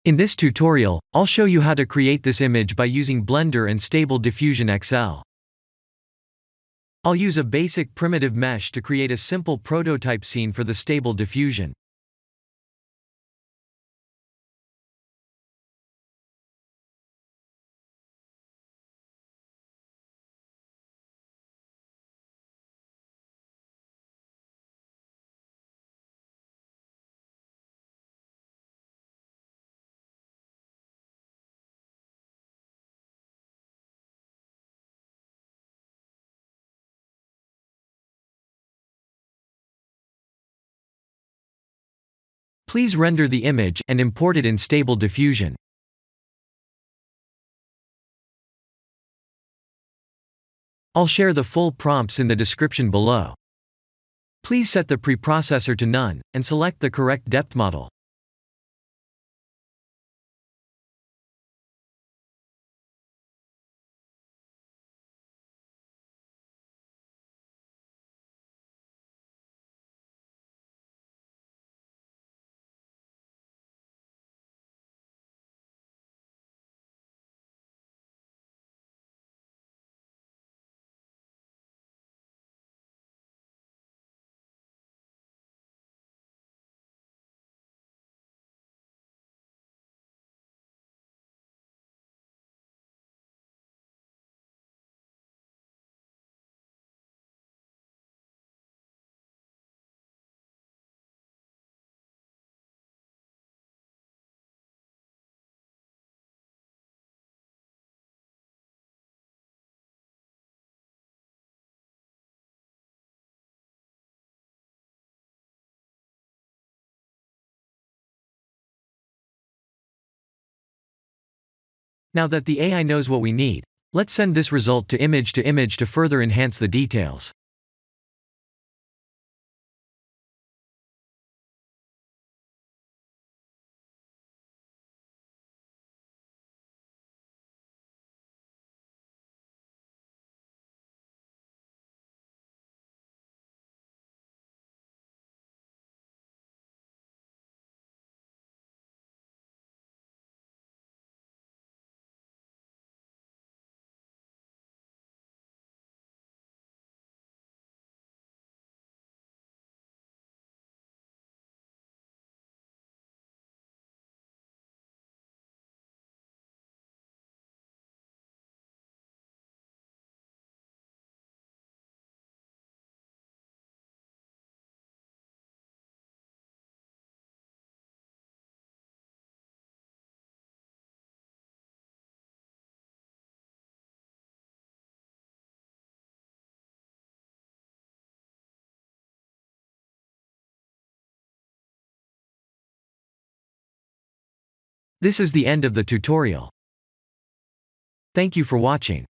In this tutorial, I'll show you how to create this image by using Blender and Stable Diffusion XL. I'll use a basic primitive mesh to create a simple prototype scene for the Stable Diffusion. Please render the image and import it in Stable Diffusion. I'll share the full prompts in the description below. Please set the preprocessor to none, and select the correct depth model. Now that the AI knows what we need, let's send this result to image to further enhance the details. This is the end of the tutorial. Thank you for watching.